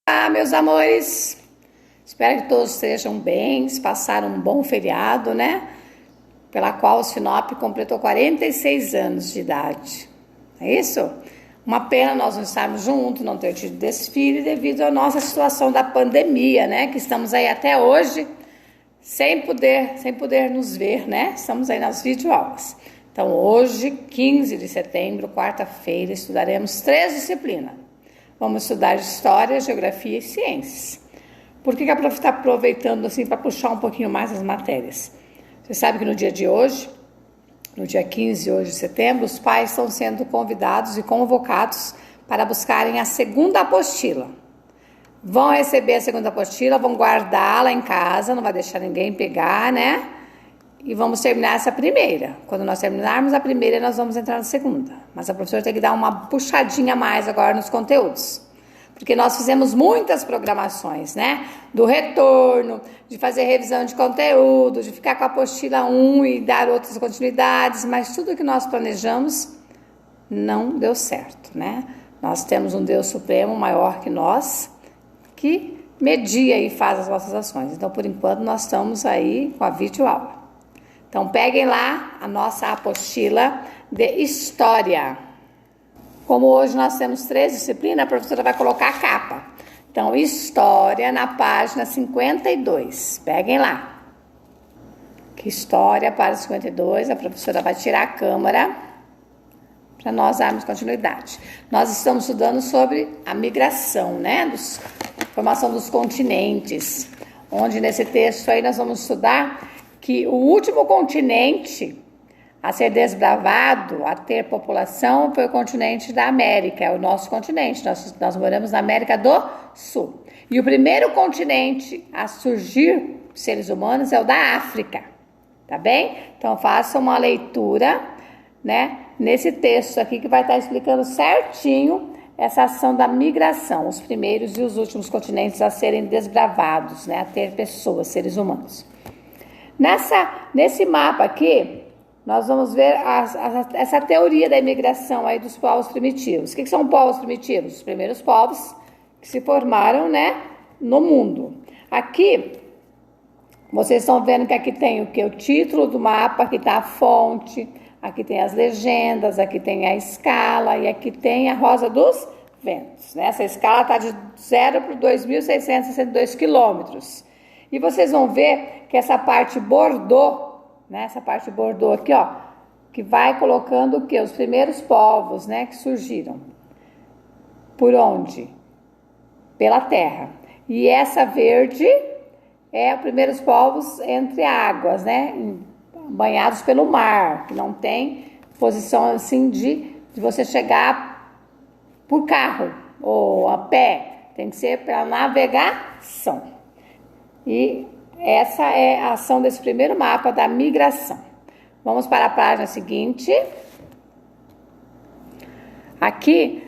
Olá, meus amores! Espero que todos estejam bem, passaram um bom feriado, né? Pela qual o Sinop completou 46 anos de idade. É isso? Uma pena nós não estarmos juntos, não ter tido desfile devido à nossa situação da pandemia, né? Que estamos aí até hoje sem poder nos ver, né? Estamos aí nas videoaulas. Então, hoje, 15 de setembro, quarta-feira, estudaremos 3 disciplinas. Vamos estudar História, Geografia e Ciências. Por que a prof está aproveitando assim para puxar um pouquinho mais as matérias? Você sabe que no dia de hoje, no dia 15 hoje de setembro, os pais estão sendo convidados e convocados para buscarem a segunda apostila. Vão receber a segunda apostila, vão guardá-la em casa, não vai deixar ninguém pegar, né? E vamos terminar essa primeira. Quando nós terminarmos a primeira, nós vamos entrar na segunda. Mas a professora tem que dar uma puxadinha a mais agora nos conteúdos. Porque nós fizemos muitas programações, né? Do retorno, de fazer revisão de conteúdo, de ficar com a apostila 1 e dar outras continuidades. Mas tudo que nós planejamos não deu certo, né? Nós temos um Deus Supremo maior que nós, que media e faz as nossas ações. Então, por enquanto, nós estamos aí com a videoaula. Então, peguem lá a nossa apostila de História. Como hoje nós temos 3 disciplinas, a professora vai colocar a capa. Então, História na página 52. Peguem lá. Que História para 52, a professora vai tirar a câmera para nós darmos continuidade. Nós estamos estudando sobre a migração, né? Formação dos continentes. Onde nesse texto aí nós vamos estudar que o último continente a ser desbravado, a ter população, foi o continente da América, é o nosso continente, nós moramos na América do Sul. E o primeiro continente a surgir seres humanos é o da África, tá bem? Então faça uma leitura, né, nesse texto aqui que vai estar explicando certinho essa ação da migração, os primeiros e os últimos continentes a serem desbravados, né, a ter pessoas, seres humanos. Nesse mapa aqui, nós vamos ver essa teoria da imigração aí dos povos primitivos. O que são povos primitivos? Os primeiros povos que se formaram, né, no mundo. Aqui, vocês estão vendo que aqui tem o que? O título do mapa, aqui está a fonte, aqui tem as legendas, aqui tem a escala e aqui tem a rosa dos ventos. Né? Essa escala está de 0 para 2.662 quilômetros. E vocês vão ver que essa parte bordô, né? Essa parte bordô aqui, ó, que vai colocando o quê? Os primeiros povos, né, que surgiram. Por onde? Pela terra. E essa verde é os primeiros povos entre águas, né, banhados pelo mar, que não tem posição assim de você chegar por carro ou a pé, tem que ser para navegação. E essa é a ação desse primeiro mapa da migração. Vamos para a página seguinte. Aqui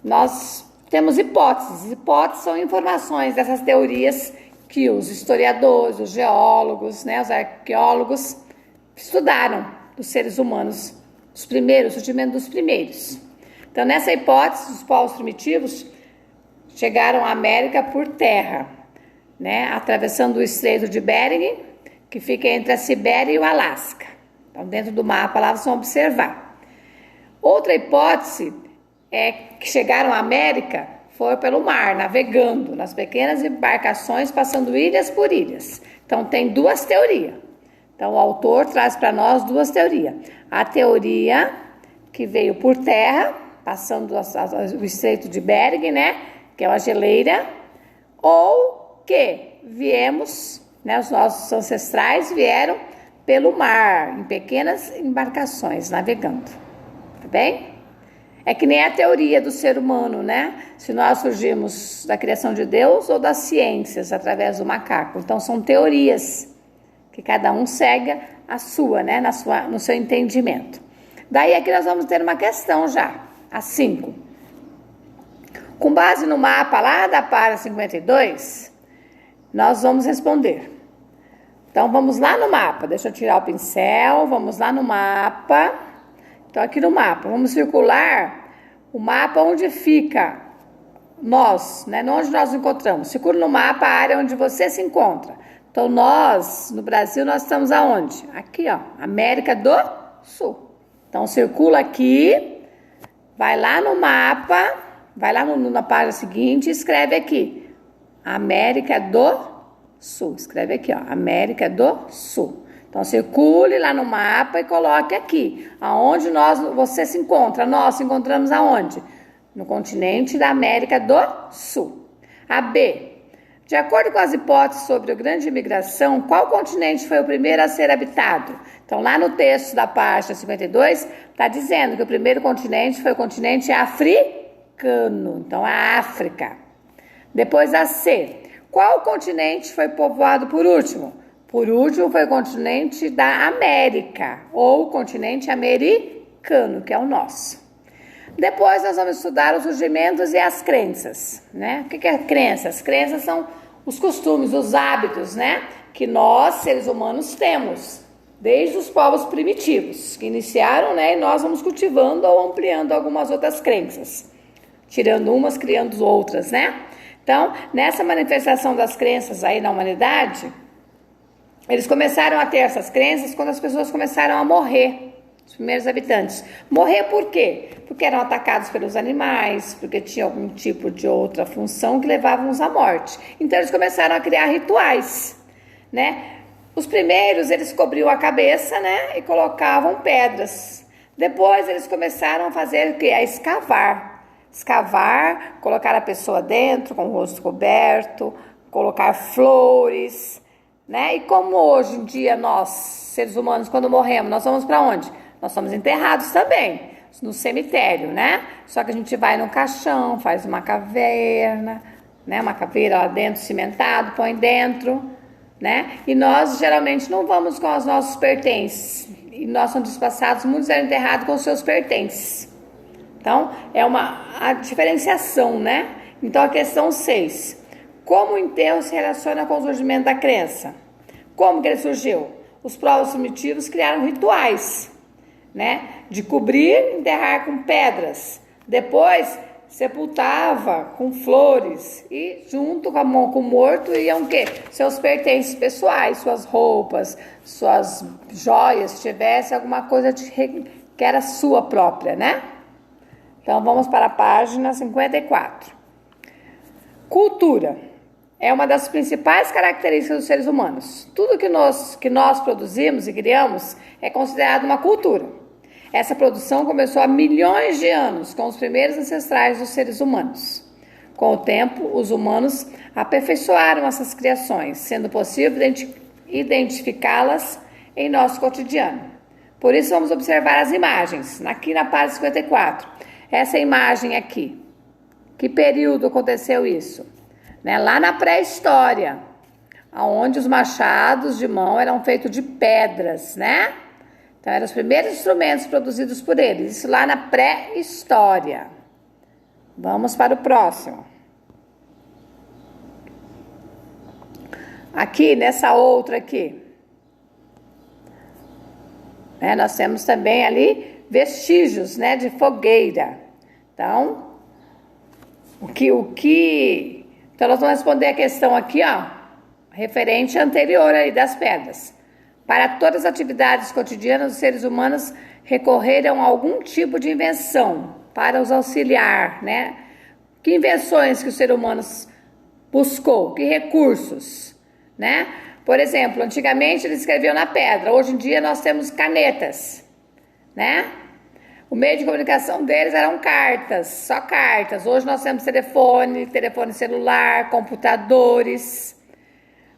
nós temos hipóteses. Hipóteses são informações dessas teorias que os historiadores, os geólogos, né, os arqueólogos estudaram dos seres humanos, os primeiros, o surgimento dos primeiros. Então, nessa hipótese, os povos primitivos chegaram à América por terra, né, atravessando o Estreito de Bering, que fica entre a Sibéria e o Alasca. Então, dentro do mapa lá vocês vão observar. Outra hipótese é que chegaram à América foi pelo mar, navegando nas pequenas embarcações, passando ilhas por ilhas. Então, tem 2 teorias. Então, o autor traz para nós 2 teorias. A teoria que veio por terra, passando o Estreito de Bering, né, que é uma geleira, ou que viemos, né, os nossos ancestrais vieram pelo mar, em pequenas embarcações, navegando, tá bem? É que nem a teoria do ser humano, né? Se nós surgimos da criação de Deus ou das ciências, através do macaco. Então, são teorias que cada um segue a sua, né, no seu entendimento. Daí aqui nós vamos ter uma questão já, a 5. Com base no mapa lá da página 52, nós vamos responder. Então, vamos lá no mapa. Deixa eu tirar o pincel. Vamos lá no mapa. Então, aqui no mapa, vamos circular o mapa onde fica nós, né? Onde nós nos encontramos? Circula no mapa a área onde você se encontra. Então, nós, no Brasil, nós estamos aonde? Aqui, ó, América do Sul. Então, circula aqui, vai lá no mapa, vai lá na página seguinte e escreve aqui, América do Sul. Escreve aqui, ó, América do Sul. Então, circule lá no mapa e coloque aqui, aonde você se encontra. Nós se encontramos aonde? No continente da América do Sul. A B. De acordo com as hipóteses sobre a grande imigração, qual continente foi o primeiro a ser habitado? Então, lá no texto da página 52, está dizendo que o primeiro continente foi o continente africano. Então, a África. Depois a C. Qual continente foi povoado por último? Por último foi o continente da América, ou continente americano, que é o nosso. Depois nós vamos estudar os surgimentos e as crenças, né? O que é crenças? Crenças são os costumes, os hábitos, né? Que nós, seres humanos, temos, desde os povos primitivos, que iniciaram, né? E nós vamos cultivando ou ampliando algumas outras crenças, tirando umas, criando outras, né? Então, nessa manifestação das crenças aí na humanidade, eles começaram a ter essas crenças quando as pessoas começaram a morrer. Os primeiros habitantes. Morrer por quê? Porque eram atacados pelos animais, porque tinha algum tipo de outra função que levava-os à morte. Então eles começaram a criar rituais, né? Os primeiros eles cobriam a cabeça, né? E colocavam pedras. Depois eles começaram a fazer o quê? A escavar. Escavar, colocar a pessoa dentro com o rosto coberto, colocar flores, né? E como hoje em dia nós, seres humanos, quando morremos, nós vamos para onde? Nós somos enterrados também, no cemitério, né? Só que a gente vai no caixão, faz uma caverna, né? Uma caveira lá dentro, cimentado, põe dentro, né? E nós geralmente não vamos com os nossos pertences. E nós somos despassados, muitos eram enterrados com os seus pertences. Então, é a diferenciação, né? Então, a questão 6. Como o enterro se relaciona com o surgimento da crença? Como que ele surgiu? Os povos primitivos criaram rituais, né? De cobrir, enterrar com pedras. Depois, sepultava com flores. E junto com o morto iam o quê? Seus pertences pessoais, suas roupas, suas joias, se tivesse alguma coisa que era sua própria, né? Então, vamos para a página 54. Cultura é uma das principais características dos seres humanos. Tudo que nós produzimos e criamos é considerado uma cultura. Essa produção começou há milhões de anos com os primeiros ancestrais dos seres humanos. Com o tempo, os humanos aperfeiçoaram essas criações, sendo possível identificá-las em nosso cotidiano. Por isso, vamos observar as imagens, aqui na página 54. Essa imagem aqui. Que período aconteceu isso? Né? Lá na pré-história, onde os machados de mão eram feitos de pedras, né? Então, eram os primeiros instrumentos produzidos por eles. Isso lá na pré-história. Vamos para o próximo. Aqui, nessa outra aqui. Né, nós temos também ali vestígios, né, de fogueira. Então, Então, nós vamos responder a questão aqui, ó, referente anterior aí das pedras. Para todas as atividades cotidianas, os seres humanos recorreram a algum tipo de invenção para os auxiliar, né? Que invenções que o ser humano buscou? Que recursos, né? Por exemplo, antigamente eles escreviam na pedra, hoje em dia nós temos canetas, né? O meio de comunicação deles eram cartas, só cartas. Hoje nós temos telefone celular, computadores.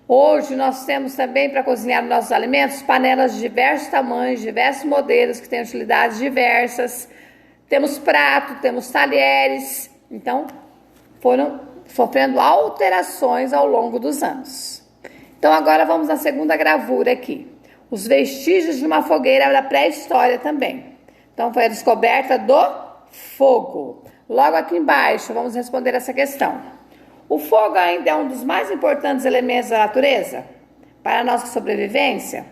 Hoje nós temos também para cozinhar nossos alimentos panelas de diversos tamanhos, diversos modelos que têm utilidades diversas. Temos prato, temos talheres. Então, foram sofrendo alterações ao longo dos anos. Então, agora vamos na segunda gravura aqui. Os vestígios de uma fogueira da pré-história também. Então, foi a descoberta do fogo. Logo aqui embaixo, vamos responder essa questão. O fogo ainda é um dos mais importantes elementos da natureza para a nossa sobrevivência?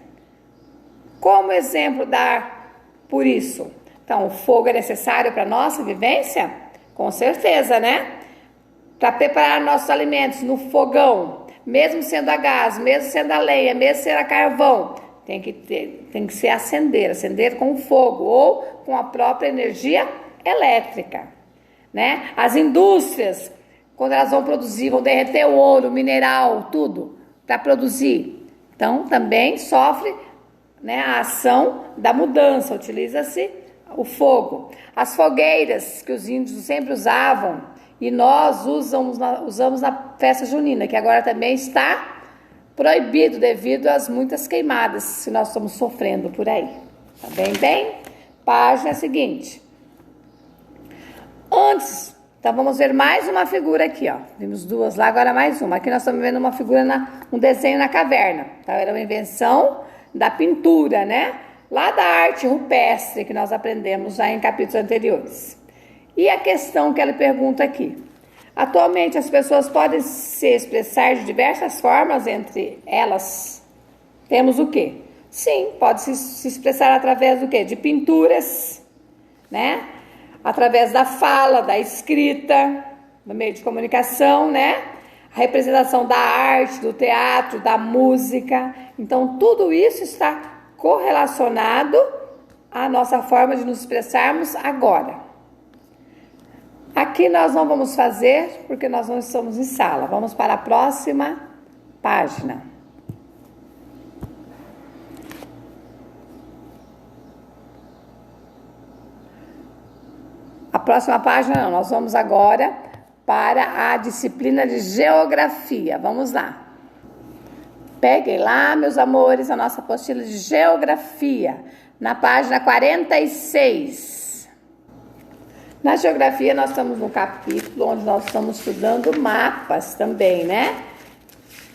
Como exemplo dar por isso? Então, o fogo é necessário para a nossa vivência? Com certeza, né? para preparar nossos alimentos no fogão, mesmo sendo a gás, mesmo sendo a lenha, mesmo sendo a carvão, tem que ser acender com fogo ou com a própria energia elétrica, né? As indústrias, quando elas vão produzir, vão derreter o ouro, o mineral, tudo para produzir. Então, também sofre, né, a ação da mudança, utiliza-se o fogo. As fogueiras que os índios sempre usavam e nós usamos na festa junina, que agora também está proibido devido às muitas queimadas que nós estamos sofrendo por aí. Tá bem? Página seguinte. Antes, então vamos ver mais uma figura aqui, ó. Vimos duas lá, agora mais uma. Aqui nós estamos vendo uma figura, um desenho na caverna. Então, era uma invenção da pintura, né? Lá da arte rupestre que nós aprendemos já em capítulos anteriores. E a questão que ele pergunta aqui. Atualmente as pessoas podem se expressar de diversas formas entre elas. Temos o quê? Sim, pode se expressar através do quê? De pinturas, né? Através da fala, da escrita, no meio de comunicação, né? A representação da arte, do teatro, da música. Então, tudo isso está correlacionado à nossa forma de nos expressarmos agora. Aqui nós não vamos fazer, porque nós não estamos em sala. Vamos para a próxima página. A próxima página não, nós vamos agora para a disciplina de geografia. Vamos lá. Peguem lá, meus amores, a nossa apostila de geografia, na página 46. Na geografia, nós estamos no capítulo onde nós estamos estudando mapas também, né?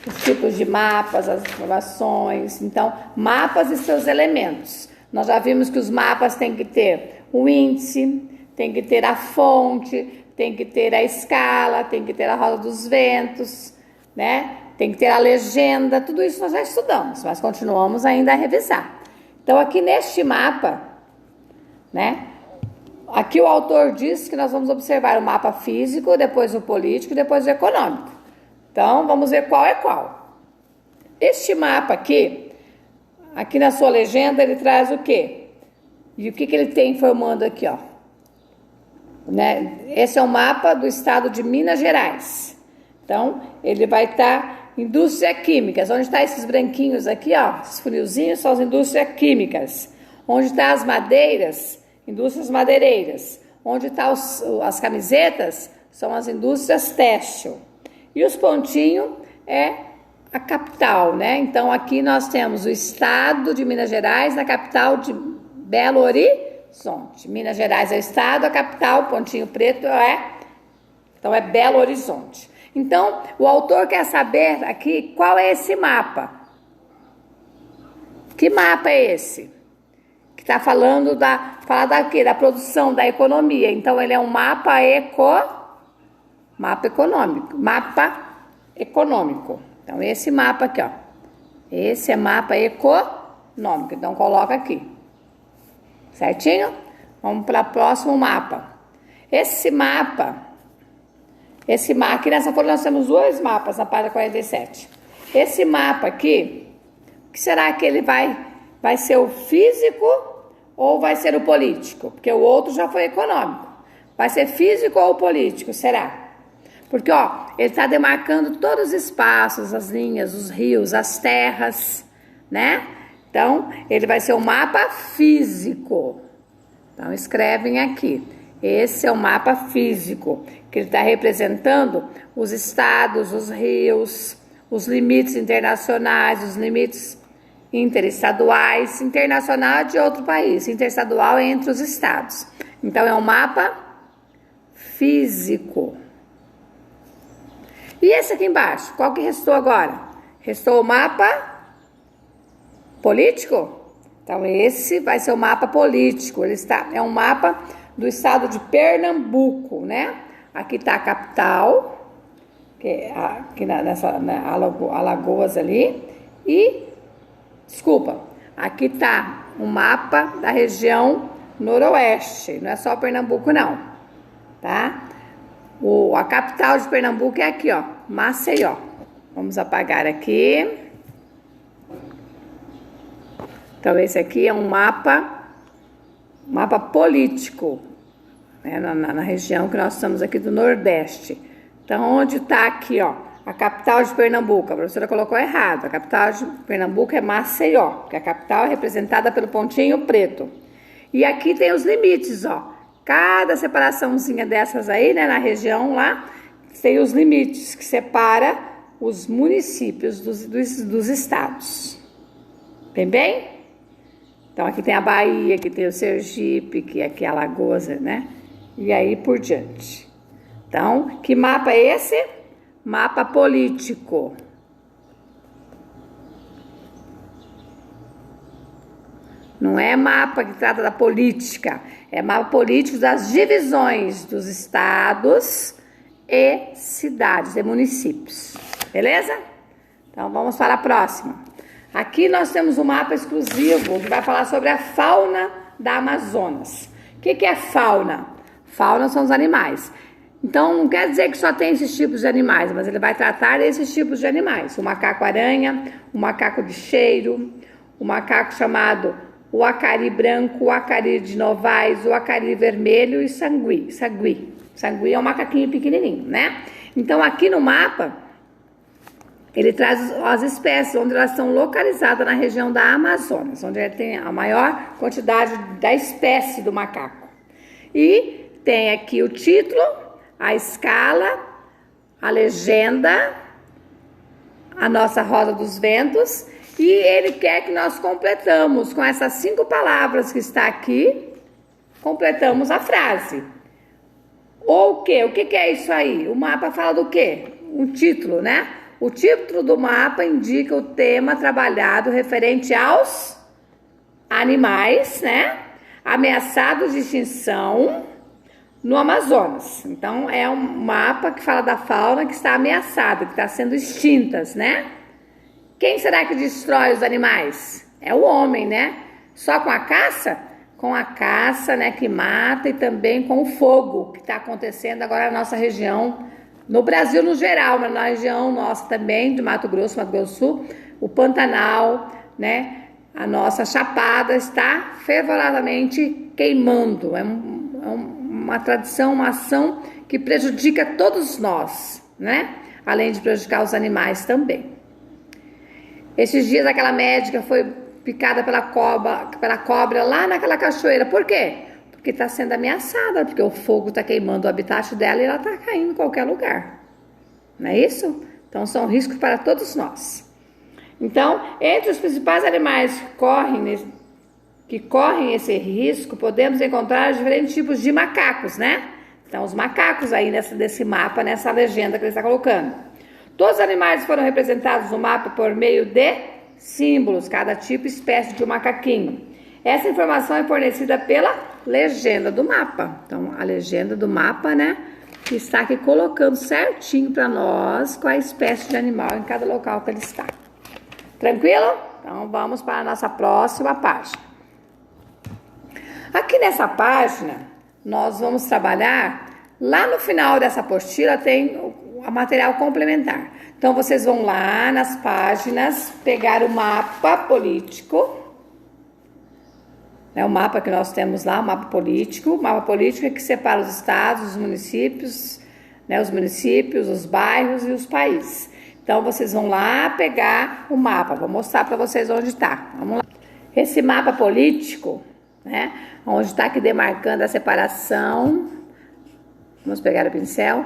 Os tipos de mapas, as informações. Então, mapas e seus elementos. Nós já vimos que os mapas têm que ter o índice, tem que ter a fonte, tem que ter a escala, tem que ter a roda dos ventos, né? Tem que ter a legenda. Tudo isso nós já estudamos, mas continuamos ainda a revisar. Então, aqui neste mapa, né? Aqui o autor diz que nós vamos observar o mapa físico, depois o político e depois o econômico. Então, vamos ver qual é qual. Este mapa aqui na sua legenda, ele traz o quê? E o que ele tem informando aqui, ó? Né? Esse é o mapa do estado de Minas Gerais. Então, ele vai estar indústria químicas. Onde estão esses branquinhos aqui, ó? Esses funilzinhos são as indústrias químicas. Onde estão as madeiras? Indústrias madeireiras. Onde estão as camisetas? São as indústrias têxtil. E os pontinhos é a capital, né? Então, aqui nós temos o estado de Minas Gerais, na capital de Belo Horizonte. Minas Gerais é o estado, a capital, pontinho preto então é Belo Horizonte. Então, o autor quer saber aqui qual é esse mapa. Que mapa é esse? Que está falando da produção, da economia. Então, ele é um mapa econômico. Então, esse mapa aqui, ó. Esse é mapa econômico. Então, coloca aqui. Certinho? Vamos para o próximo mapa. Esse mapa, aqui nessa folha nós temos dois mapas na página 47. Esse mapa aqui, o que será que ele vai ser o físico ou vai ser o político? Porque o outro já foi econômico. Vai ser físico ou político, será? Porque, ó, ele está demarcando todos os espaços, as linhas, os rios, as terras, né? Então, ele vai ser um mapa físico. Então, escrevem aqui. Esse é o mapa físico, que ele está representando os estados, os rios, os limites internacionais, os limites interestaduais, internacional de outro país, interestadual é entre os estados. Então, é um mapa físico. E esse aqui embaixo, qual que restou agora? Restou o mapa político? Então, esse vai ser o mapa político. É um mapa do estado de Pernambuco, né? Aqui está a capital, que é aqui Alagoas ali. Aqui está o mapa da região noroeste. Não é só Pernambuco, não. Tá? A capital de Pernambuco é aqui, ó, Maceió. Vamos apagar aqui. Então, esse aqui é um mapa político, né, na região que nós estamos aqui do Nordeste. Então, onde está aqui, ó, a capital de Pernambuco? A professora colocou errado. A capital de Pernambuco é Maceió, porque a capital é representada pelo pontinho preto. E aqui tem os limites, ó. Cada separaçãozinha dessas aí, né, na região lá, tem os limites que separa os municípios dos estados. Bem? Então, aqui tem a Bahia, aqui tem o Sergipe, que aqui é Alagoas, né? E aí por diante. Então, que mapa é esse? Mapa político. Não é mapa que trata da política, é mapa político das divisões dos estados e cidades e municípios. Beleza? Então vamos para a próxima. Aqui nós temos um mapa exclusivo que vai falar sobre a fauna da Amazonas. O que é fauna? Fauna são os animais. Então não quer dizer que só tem esses tipos de animais, mas ele vai tratar desses tipos de animais. O macaco-aranha, o macaco de cheiro, o macaco chamado o acari branco, o acari de Novaes, o acari vermelho e sagui. Sagui é um macaquinho pequenininho, né? Então aqui no mapa ele traz as espécies onde elas estão localizadas na região da Amazonas, onde ele tem a maior quantidade da espécie do macaco. E tem aqui o título, a escala, a legenda, a nossa roda dos ventos. E ele quer que nós completamos com essas 5 palavras que está aqui, completamos a frase. Ou o quê? O que é isso aí? O mapa fala do quê? Um título, né? O título do mapa indica o tema trabalhado referente aos animais, né? Ameaçados de extinção no Amazonas. Então, é um mapa que fala da fauna que está ameaçada, que está sendo extintas, né? Quem será que destrói os animais? É o homem, né? Só com a caça? Com a caça, né, que mata, e também com o fogo que está acontecendo agora na nossa região, no Brasil no geral, mas na região nossa também, de Mato Grosso do Sul, o Pantanal, né, a nossa Chapada está fervorosamente queimando. É uma tradição, uma ação que prejudica todos nós, né? Além de prejudicar os animais também. Esses dias aquela médica foi picada pela cobra lá naquela cachoeira. Por quê? Porque está sendo ameaçada, porque o fogo está queimando o habitat dela e ela está caindo em qualquer lugar. Não é isso? Então são riscos para todos nós. Então, entre os principais animais que correm esse risco, podemos encontrar diferentes tipos de macacos, né? Então, os macacos aí desse mapa, nessa legenda que ele está colocando. Todos os animais foram representados no mapa por meio de símbolos, cada tipo e espécie de um macaquinho. Essa informação é fornecida pela legenda do mapa. Então, a legenda do mapa, né, que está aqui colocando certinho para nós qual a espécie de animal em cada local que ele está. Tranquilo? Então, vamos para a nossa próxima página. Aqui nessa página, nós vamos trabalhar, lá no final dessa apostila tem o material complementar. Então, vocês vão lá nas páginas, pegar o mapa político, né, o mapa que nós temos lá, o mapa político é que separa os estados, os municípios, né, os bairros e os países. Então, vocês vão lá pegar o mapa, vou mostrar para vocês onde está. Vamos lá. Esse mapa político, né, onde está aqui demarcando a separação, vamos pegar o pincel,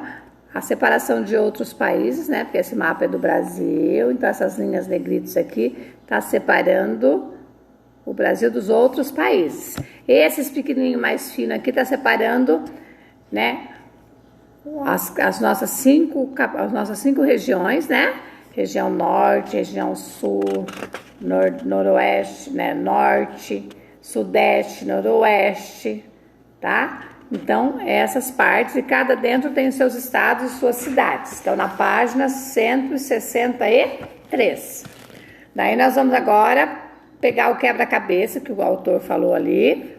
a separação de outros países, né? Porque esse mapa é do Brasil, então essas linhas negritas aqui tá separando o Brasil dos outros países. Esses pequenininhos mais finos aqui tá separando, né? As nossas cinco regiões, né? Região Norte, região Sul, Noroeste, né? Norte, Sudeste, Noroeste, tá? Então, essas partes, e cada dentro tem os seus estados e suas cidades. Então, na página 163. Daí, nós vamos agora pegar o quebra-cabeça que o autor falou ali.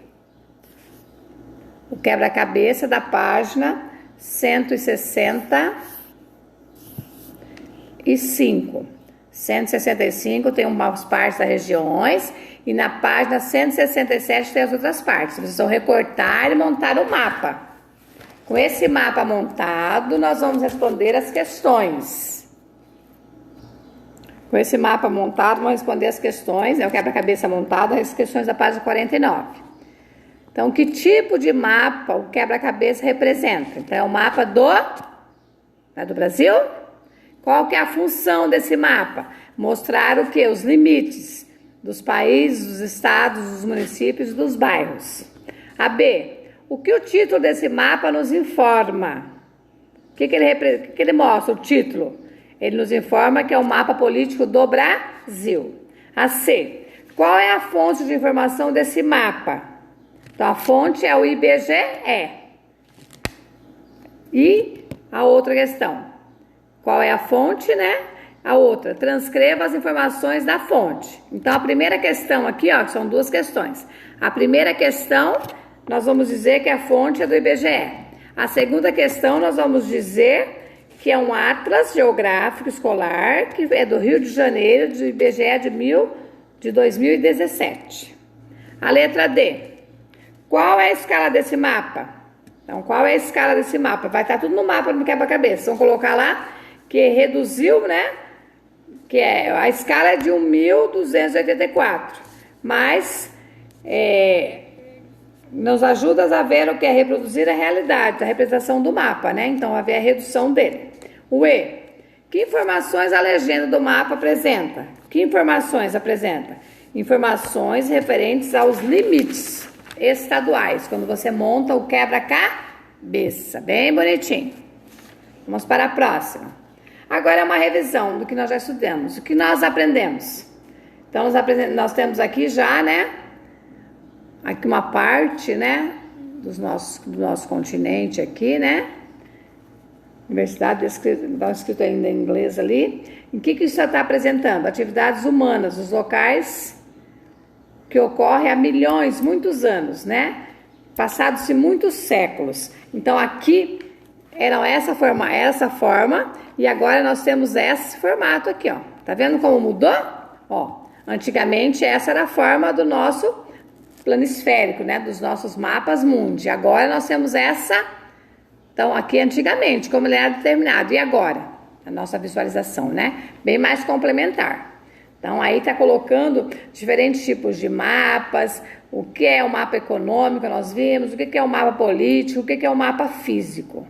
O quebra-cabeça da página 165. 165 tem umas partes das regiões e na página 167 tem as outras partes. Vocês vão recortar e montar o mapa. Com esse mapa montado, nós vamos responder as questões. Com esse mapa montado, vamos responder as questões, o quebra-cabeça montado, as questões da página 49. Então, que tipo de mapa o quebra-cabeça representa? Então, é o mapa do Brasil? Qual que é a função desse mapa? Mostrar o quê? Os limites dos países, dos estados, dos municípios e dos bairros. A B. O que o título desse mapa nos informa? O que ele mostra, o título? Ele nos informa que é o mapa político do Brasil. A C. Qual é a fonte de informação desse mapa? Então, a fonte é o IBGE. E a outra questão. Qual é a fonte, né? A outra, transcreva as informações da fonte. Então, a primeira questão aqui, ó, que são duas questões. A primeira questão, nós vamos dizer que a fonte é do IBGE. A segunda questão, nós vamos dizer que é um atlas geográfico escolar, que é do Rio de Janeiro, do IBGE de 2017. A letra D. Qual é a escala desse mapa? Então, qual é a escala desse mapa? Vai estar tudo no mapa no quebra-cabeça. Vamos colocar lá que reduziu, né? Que a escala é de 1.284. Mas nos ajuda a ver o que é reproduzir a realidade, a representação do mapa, né? Então, vai ver a redução dele. O E. Que informações a legenda do mapa apresenta? Que informações apresenta? Informações referentes aos limites estaduais, quando você monta o quebra-cabeça. Bem bonitinho. Vamos para a próxima. Agora é uma revisão do que nós já estudamos. O que nós aprendemos? Então, nós temos aqui já, né? Aqui uma parte, né? Do nosso continente aqui, né? Universidade, está escrito ainda em inglês ali. Em que isso está apresentando? Atividades humanas, os locais que ocorrem há milhões, muitos anos, né? Passados-se muitos séculos. Então, aqui eram essa forma e agora nós temos esse formato aqui, ó. Tá vendo como mudou? Ó, antigamente essa era a forma do nosso planisférico, né? Dos nossos mapas mundi. Agora nós temos essa. Então, aqui antigamente, como ele era determinado. E agora? A nossa visualização, né? Bem mais complementar. Então, aí tá colocando diferentes tipos de mapas, o que é o mapa econômico, nós vimos, o que é o mapa político, o que é o mapa físico.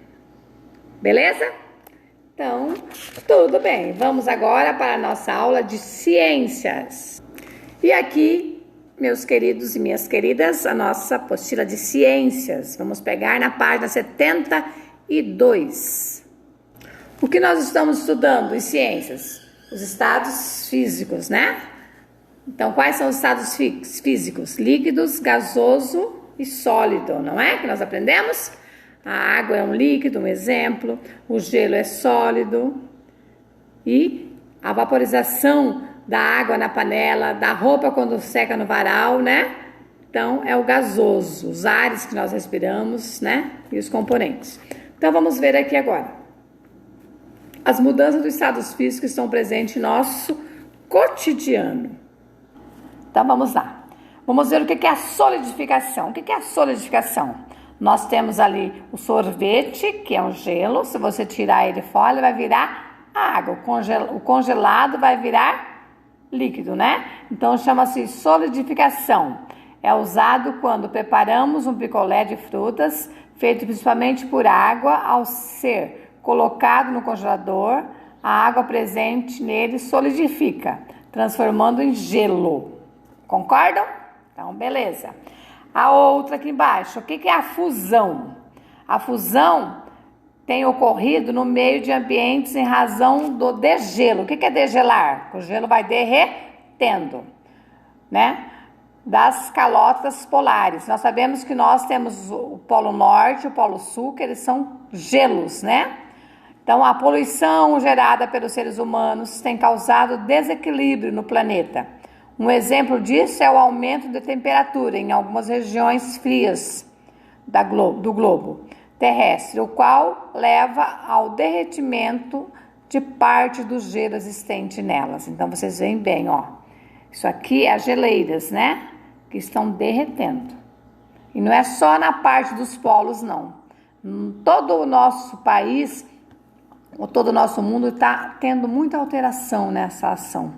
Beleza? Então, tudo bem. Vamos agora para a nossa aula de ciências. E aqui, meus queridos e minhas queridas, a nossa apostila de ciências. Vamos pegar na página 72. O que nós estamos estudando em ciências? Os estados físicos, né? Então, quais são os estados físicos? Líquidos, gasoso e sólido, não é? Que nós aprendemos? A água é um líquido, um exemplo. O gelo é sólido. E a vaporização da água na panela, da roupa quando seca no varal, né? Então, é o gasoso, os ares que nós respiramos, né? E os componentes. Então, vamos ver aqui agora. As mudanças dos estados físicos estão presentes em nosso cotidiano. Então, vamos lá. Vamos ver o que é a solidificação. O que é a solidificação? Nós temos ali o sorvete, que é um gelo. Se você tirar ele fora, ele vai virar água. O congelado vai virar líquido, né? Então, chama-se solidificação. É usado quando preparamos um picolé de frutas, feito principalmente por água. Ao ser colocado no congelador, a água presente nele solidifica, transformando em gelo. Concordam? Então, beleza. A outra aqui embaixo, o que é a fusão? A fusão tem ocorrido no meio de ambientes em razão do degelo. O que é degelar? O gelo vai derretendo, né? Das calotas polares. Nós sabemos que nós temos o Polo Norte e o Polo Sul, que eles são gelos, né? Então, a poluição gerada pelos seres humanos tem causado desequilíbrio no planeta. Um exemplo disso é o aumento de temperatura em algumas regiões frias do globo. terrestre, o qual leva ao derretimento de parte do gelo existente nelas. Então, vocês veem bem, ó. Isso aqui é as geleiras, né? Que estão derretendo. E não é só na parte dos polos, não. Todo o nosso país, ou todo o nosso mundo está tendo muita alteração nessa ação.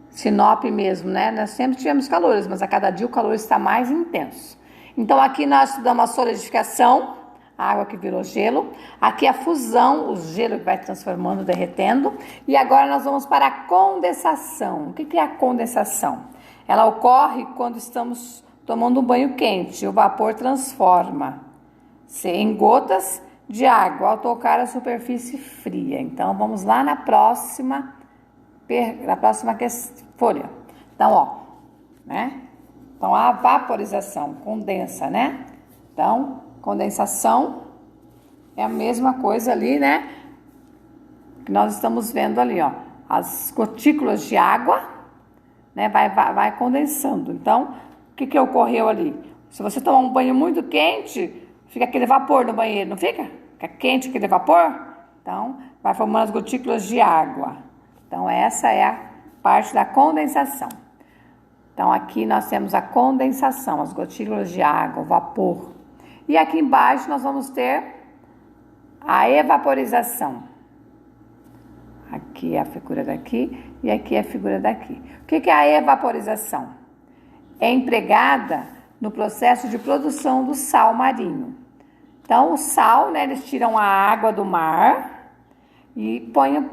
Sinop mesmo, né? Nós sempre tivemos calores, mas a cada dia o calor está mais intenso. Então, aqui nós estudamos a solidificação, a água que virou gelo. Aqui a fusão, o gelo que vai transformando, derretendo. E agora nós vamos para a condensação. O que é a condensação? Ela ocorre quando estamos tomando um banho quente. O vapor transforma-se em gotas de água ao tocar a superfície fria. Então, vamos lá na próxima folha. Então, ó, né? Então, a vaporização, condensa, né? Então, condensação é a mesma coisa ali, né? Que nós estamos vendo ali, ó. As gotículas de água, né? Vai condensando. Então, o que ocorreu ali? Se você tomar um banho muito quente, fica aquele vapor no banheiro, não fica? Fica quente aquele vapor? Então, vai formando as gotículas de água. Então, essa é a parte da condensação. Então, aqui nós temos a condensação, as gotículas de água, o vapor. E aqui embaixo nós vamos ter a evaporização. Aqui é a figura daqui e aqui é a figura daqui. O que é a evaporização? É empregada no processo de produção do sal marinho. Então, o sal, né, eles tiram a água do mar e põem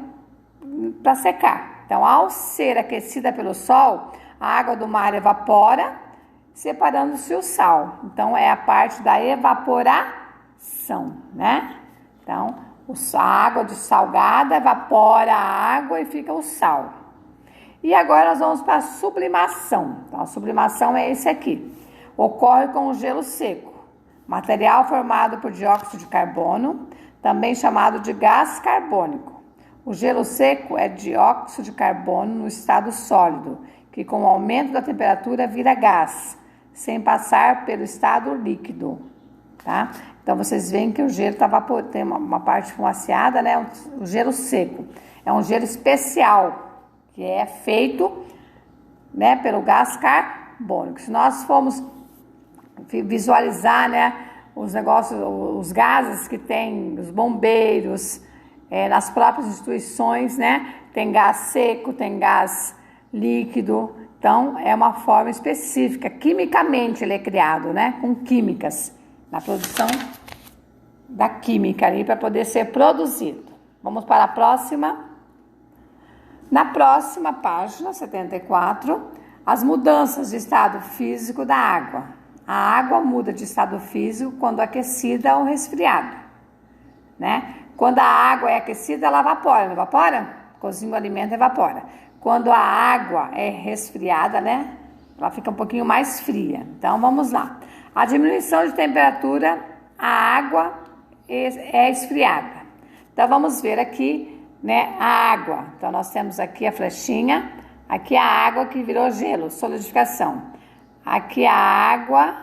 para secar. Então, ao ser aquecida pelo sol, a água do mar evapora, separando-se o sal. Então, é a parte da evaporação, né? Então, a água de salgada evapora a água e fica o sal. E agora nós vamos para a sublimação. Então, a sublimação é esse aqui. Ocorre com o gelo seco, material formado por dióxido de carbono, também chamado de gás carbônico. O gelo seco é dióxido de carbono no estado sólido, que com o aumento da temperatura vira gás, sem passar pelo estado líquido, tá? Então, vocês veem que o gelo tem uma parte fumaciada, né? O gelo seco. É um gelo especial, que é feito, né, pelo gás carbônico. Se nós formos visualizar, né, os negócios, os gases que tem, os bombeiros, nas próprias instituições, né? Tem gás seco, tem gás líquido. Então, é uma forma específica. Quimicamente ele é criado, né? Com químicas, na produção da química ali para poder ser produzido. Vamos para a próxima. Na próxima página, 74, as mudanças de estado físico da água. A água muda de estado físico quando aquecida ou resfriada, né? Quando a água é aquecida, ela evapora, não evapora? Cozinha o alimento, evapora. Quando a água é resfriada, né? Ela fica um pouquinho mais fria. Então, vamos lá. A diminuição de temperatura, a água é esfriada. Então, vamos ver aqui, né? A água. Então, nós temos aqui a flechinha. Aqui a água que virou gelo, solidificação. Aqui a água...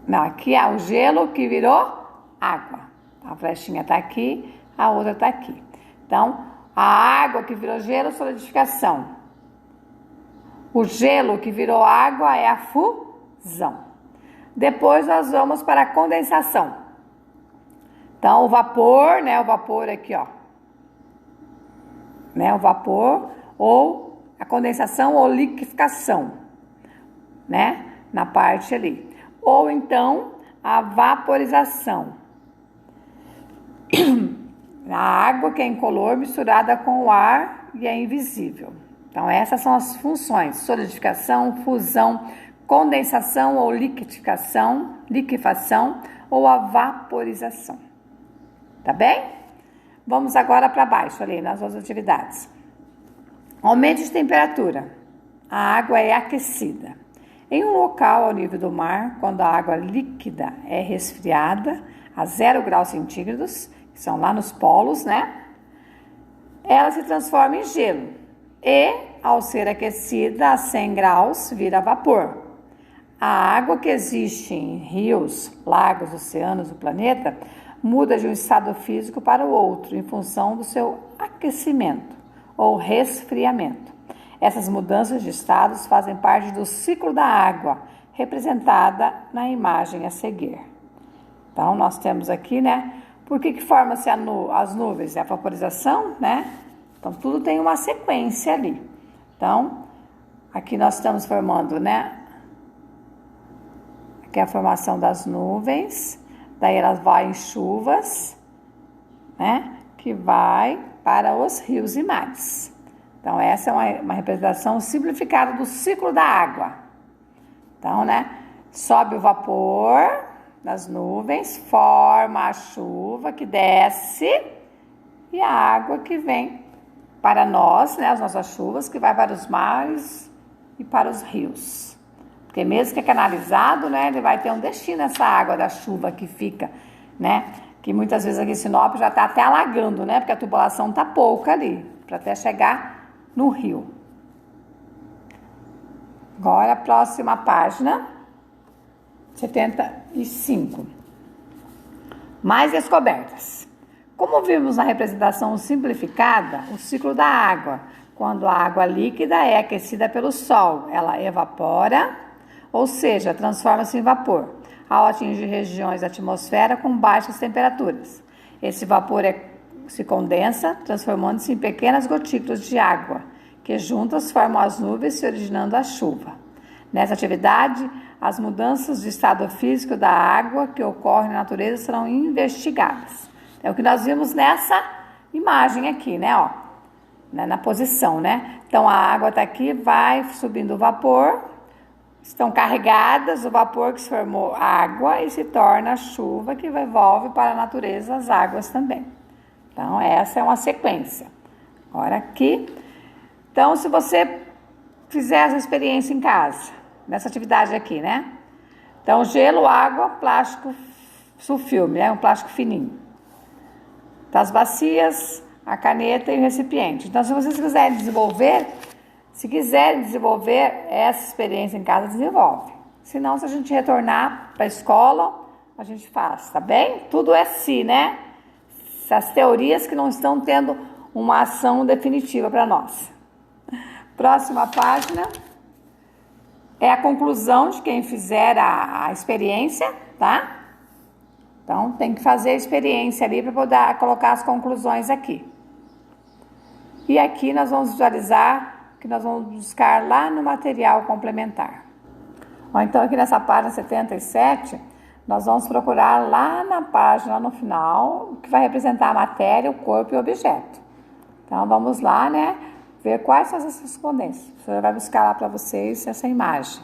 Não, aqui é o gelo que virou água. A flechinha está aqui, a outra está aqui. Então, a água que virou gelo, solidificação. O gelo que virou água é a fusão. Depois nós vamos para a condensação. Então, o vapor, né? O vapor aqui, ó. Né? O vapor ou a condensação ou liquefação, né? Na parte ali. Ou então, a vaporização. A água que é incolor misturada com o ar e é invisível. Então, essas são as funções: solidificação, fusão, condensação ou liquefação ou a vaporização. Tá bem? Vamos agora para baixo ali nas outras atividades. Aumento de temperatura. A água é aquecida. Em um local ao nível do mar, quando a água líquida é resfriada a 0 graus centígrados, que são lá nos polos, né? Ela se transforma em gelo e, ao ser aquecida a 100 graus, vira vapor. A água que existe em rios, lagos, oceanos do planeta muda de um estado físico para o outro em função do seu aquecimento ou resfriamento. Essas mudanças de estados fazem parte do ciclo da água, representada na imagem a seguir. Então, nós temos aqui, né? Por que forma-se as nuvens? É a vaporização, né? Então, tudo tem uma sequência ali. Então, aqui nós estamos formando, né? Aqui é a formação das nuvens. Daí elas vão em chuvas, né? Que vai para os rios e mares. Então, essa é uma representação simplificada do ciclo da água. Então, né? Sobe o vapor das nuvens, forma a chuva que desce e a água que vem para nós, né? As nossas chuvas que vai para os mares e para os rios. Porque mesmo que é canalizado, né? Ele vai ter um destino essa água da chuva que fica, né? Que muitas vezes aqui em Sinop já está até alagando, né? Porque a tubulação está pouca ali, para até chegar no rio. Agora a próxima página, 75. Mais descobertas. Como vimos na representação simplificada, o ciclo da água, quando a água líquida é aquecida pelo sol, ela evapora, ou seja, transforma-se em vapor, ao atingir regiões da atmosfera com baixas temperaturas. Esse vapor se condensa, transformando-se em pequenas gotículas de água, que juntas formam as nuvens, se originando a chuva. Nessa atividade, as mudanças de estado físico da água que ocorrem na natureza serão investigadas. É o que nós vimos nessa imagem aqui, né? Ó, na posição, né? Então, a água está aqui, vai subindo o vapor, estão carregadas o vapor que se formou água e se torna a chuva que devolve para a natureza as águas também. Então, essa é uma sequência. Agora aqui. Então, se você fizer essa experiência em casa, nessa atividade aqui, né? Então, gelo, água, plástico sulfilme, né? Um plástico fininho. Das bacias, a caneta e o recipiente. Então, se vocês quiserem desenvolver, essa experiência em casa, desenvolve. Se não, se a gente retornar para a escola, a gente faz, tá bem? Tudo é si, né? Essas teorias que não estão tendo uma ação definitiva para nós. Próxima página é a conclusão de quem fizer a experiência, tá? Então, tem que fazer a experiência ali para poder colocar as conclusões aqui. E aqui nós vamos visualizar que nós vamos buscar lá no material complementar. Ó, então, aqui nessa página 77, nós vamos procurar lá na página, lá no final, que vai representar a matéria, o corpo e o objeto. Então, vamos lá, né? Ver quais são as correspondências. O senhor vai buscar lá para vocês essa imagem.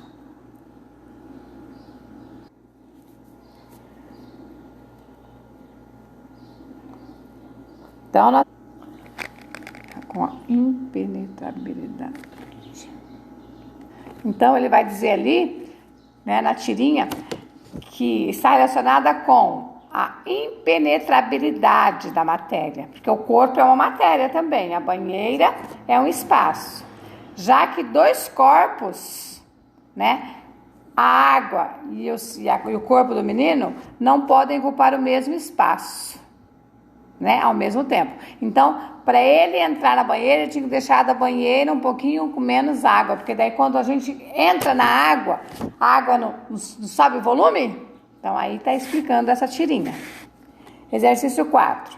Então, nós... com a impenetrabilidade. Então, ele vai dizer ali, né, na tirinha, que está relacionada com a impenetrabilidade da matéria, porque o corpo é uma matéria também, a banheira é um espaço, já que dois corpos, né, a água e o corpo do menino não podem ocupar o mesmo espaço, né, ao mesmo tempo. Então, para ele entrar na banheira, ele tinha que deixar da banheira um pouquinho com menos água, porque daí quando a gente entra na água, a água não sobe o volume. Então, aí está explicando essa tirinha. Exercício 4.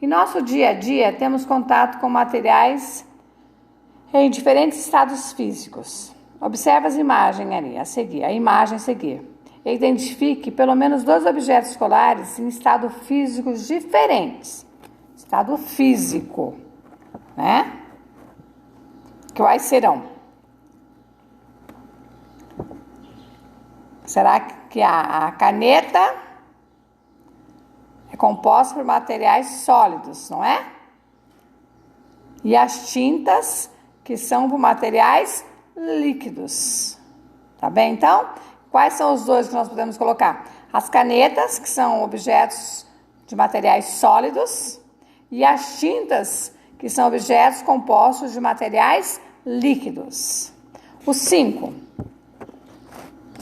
Em nosso dia a dia, temos contato com materiais em diferentes estados físicos. Observe as imagens ali, a imagem a seguir. Identifique pelo menos 2 objetos escolares em estados físicos diferentes. Estado físico, né? Quais serão? Será que a caneta é composta por materiais sólidos, não é? E as tintas, que são por materiais líquidos. Tá bem, então? Quais são os 2 que nós podemos colocar? As canetas, que são objetos de materiais sólidos, e as tintas, que são objetos compostos de materiais líquidos. O 5.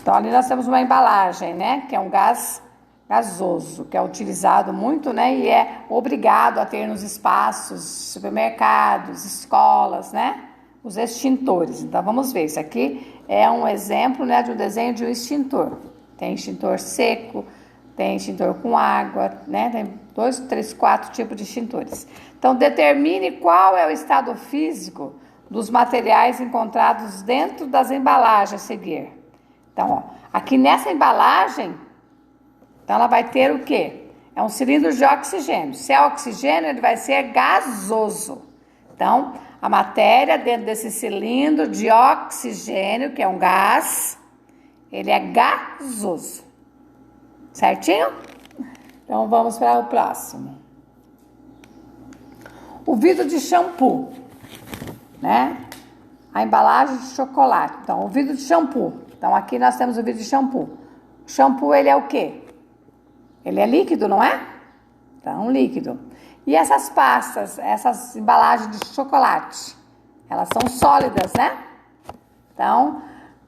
Então, ali nós temos uma embalagem, né? Que é um gás gasoso, que é utilizado muito, né? E é obrigado a ter nos espaços, supermercados, escolas, né? Os extintores. Então, vamos ver. Isso aqui é um exemplo, né, de um desenho de um extintor. Tem extintor seco, tem extintor com água, né? Tem 2, 3, 4 tipos de extintores. Então, determine qual é o estado físico dos materiais encontrados dentro das embalagens a seguir. Então, ó, aqui nessa embalagem, então ela vai ter o quê? É um cilindro de oxigênio. Se é oxigênio, ele vai ser gasoso. Então, a matéria dentro desse cilindro de oxigênio, que é um gás, ele é gasoso. Certinho? Então, vamos para o próximo. O vidro de shampoo, né? A embalagem de chocolate. Então, o vidro de shampoo. Então, aqui nós temos o vidro de shampoo. O shampoo, ele é o quê? Ele é líquido, não é? Então, líquido. E essas pastas, essas embalagens de chocolate, elas são sólidas, né? Então,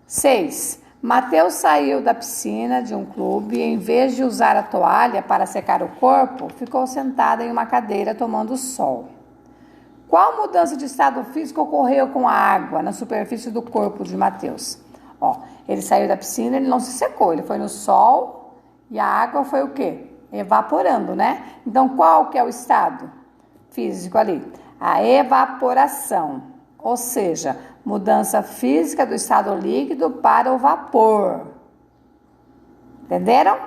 6. Mateus saiu da piscina de um clube e, em vez de usar a toalha para secar o corpo, ficou sentado em uma cadeira tomando sol. Qual mudança de estado físico ocorreu com a água na superfície do corpo de Mateus? Ó, ele saiu da piscina, ele não se secou, ele foi no sol e a água foi o quê? Evaporando, né? Então, qual que é o estado físico ali? A evaporação, ou seja, mudança física do estado líquido para o vapor. Entenderam?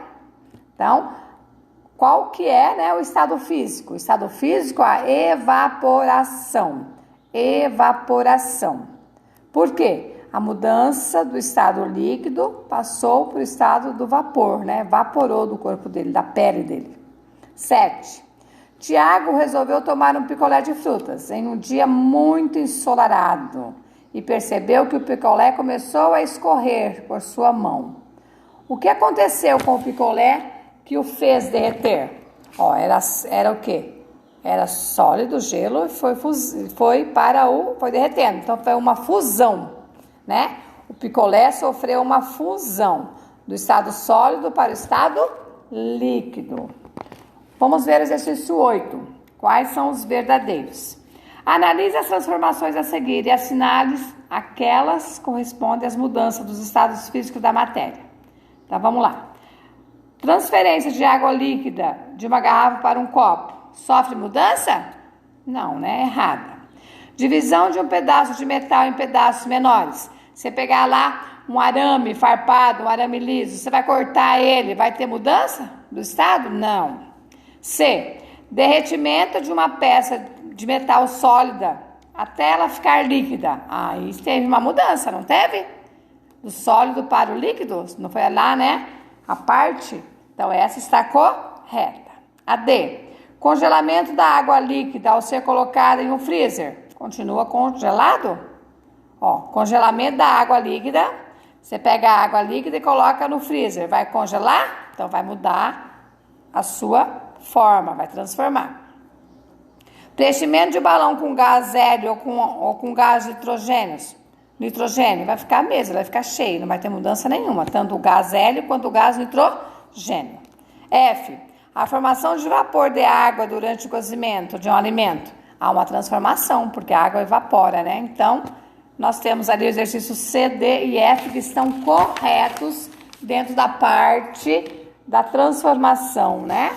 Então, qual que é, né, o estado físico? O estado físico é a evaporação. Evaporação. Por quê? A mudança do estado líquido passou para o estado do vapor, né? Evaporou do corpo dele, da pele dele. 7. Tiago resolveu tomar um picolé de frutas em um dia muito ensolarado e percebeu que o picolé começou a escorrer por sua mão. O que aconteceu com o picolé que o fez derreter? Ó, era o quê? Era sólido, gelo, e foi derretendo. Então, foi uma fusão, né? O picolé sofreu uma fusão do estado sólido para o estado líquido. Vamos ver o exercício 8. Quais são os verdadeiros? Analise as transformações a seguir e assinale aquelas que correspondem às mudanças dos estados físicos da matéria. Então, vamos lá. Transferência de água líquida de uma garrafa para um copo. Sofre mudança? Não, né? Errada. Divisão de um pedaço de metal em pedaços menores. Você pegar lá um arame farpado, um arame liso, você vai cortar ele, vai ter mudança do estado? Não. C. Derretimento de uma peça de metal sólida até ela ficar líquida. Aí teve uma mudança, não teve? Do sólido para o líquido? Não foi lá, né? A parte? Então, essa está correta. A D. Congelamento da água líquida ao ser colocada em um freezer. Continua congelado? Ó, congelamento da água líquida. Você pega a água líquida e coloca no freezer. Vai congelar? Então, vai mudar a sua forma, vai transformar. Preenchimento de balão com gás hélio ou com gás de nitrogênio, vai ficar mesmo, vai ficar cheio, não vai ter mudança nenhuma, tanto o gás hélio quanto o gás nitrogênio. F. A formação de vapor de água durante o cozimento de um alimento. Há uma transformação, porque a água evapora, né? Então, nós temos ali o exercício C, D e F que estão corretos dentro da parte da transformação, né?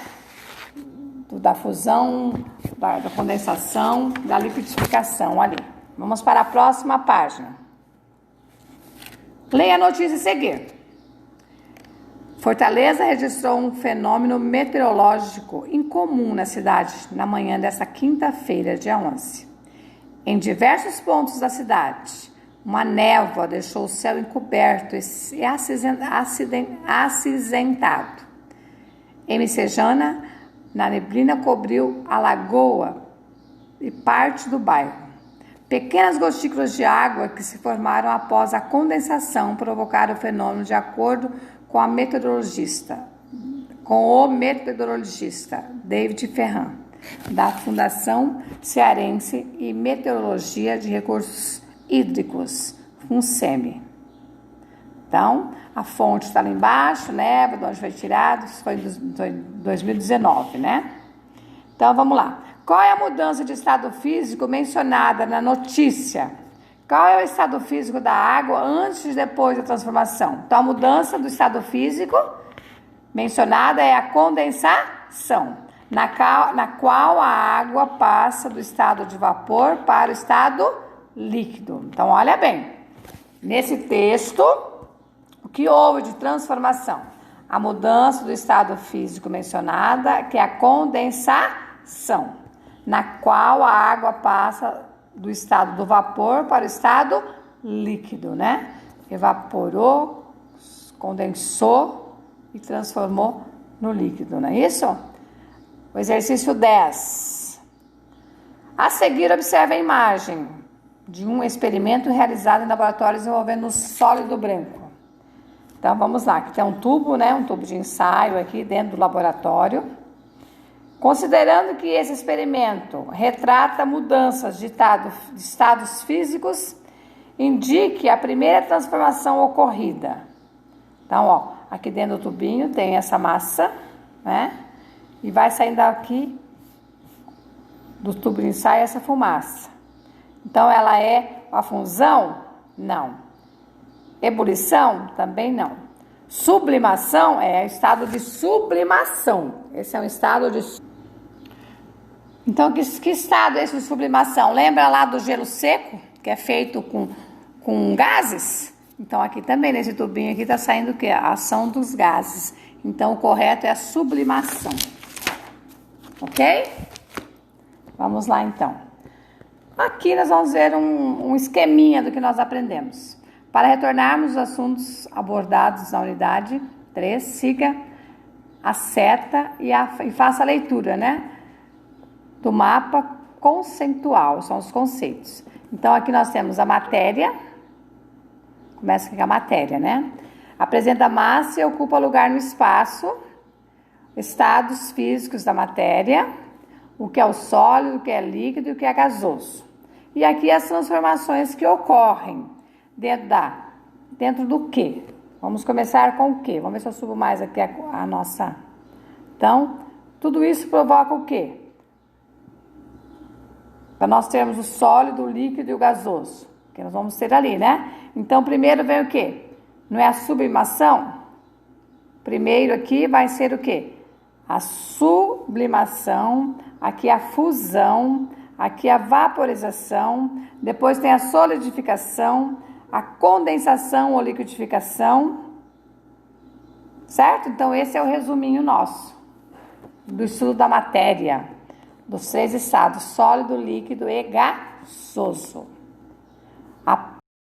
Da fusão, da condensação, da liquidificação ali. Vamos para a próxima página. Leia a notícia a seguir. Fortaleza registrou um fenômeno meteorológico incomum na cidade na manhã desta quinta-feira, dia 11. Em diversos pontos da cidade, uma névoa deixou o céu encoberto e acinzentado. Em Messejana, na neblina cobriu a lagoa e parte do bairro. Pequenas gotículas de água que se formaram após a condensação provocaram o fenômeno de acordo com o meteorologista David Ferran, da Fundação Cearense e Meteorologia de Recursos Hídricos, FUNSEMI. Então, a fonte está lá embaixo, né? De onde foi tirado, isso foi em 2019, né? Então, vamos lá. Qual é a mudança de estado físico mencionada na notícia? Qual é o estado físico da água antes e depois da transformação? Então, a mudança do estado físico mencionada é a condensação, na qual a água passa do estado de vapor para o estado líquido. Então, olha bem. Nesse texto, o que houve de transformação? A mudança do estado físico mencionada, que é a condensação, na qual a água passa do estado do vapor para o estado líquido, né? Evaporou, condensou e transformou no líquido, não é isso? O exercício 10. A seguir, observe a imagem de um experimento realizado em laboratórios envolvendo um sólido branco. Então, vamos lá. Aqui tem um tubo, né? Um tubo de ensaio aqui dentro do laboratório. Considerando que esse experimento retrata mudanças de estados físicos, indique a primeira transformação ocorrida. Então, ó, aqui dentro do tubinho tem essa massa, né? E vai saindo aqui do tubo de ensaio essa fumaça. Então, ela é a fusão? Não. Ebulição? Também não. Sublimação é o estado de sublimação. Esse é um estado de... Então, que estado é esse de sublimação? Lembra lá do gelo seco, que é feito com gases? Então, aqui também, nesse tubinho aqui, está saindo o quê? A ação dos gases. Então, o correto é a sublimação. Ok? Vamos lá, então. Aqui nós vamos ver um esqueminha do que nós aprendemos. Para retornarmos aos assuntos abordados na unidade 3, siga a seta e faça a leitura, né? Do mapa conceitual, são os conceitos. Então, aqui nós temos a matéria. Começa com a matéria, né? Apresenta a massa e ocupa lugar no espaço. Estados físicos da matéria. O que é o sólido, o que é líquido e o que é gasoso. E aqui as transformações que ocorrem dentro do quê? Vamos começar com o quê? Vamos ver se eu subo mais aqui a nossa... Então, tudo isso provoca o quê? Para nós termos o sólido, o líquido e o gasoso. Que nós vamos ter ali, né? Então, primeiro vem o quê? Não é a sublimação? Primeiro aqui vai ser o quê? A sublimação, aqui a fusão, aqui a vaporização, depois tem a solidificação, a condensação ou liquidificação, certo? Então, esse é o resuminho nosso do estudo da matéria, dos 3 estados, sólido, líquido e gasoso. A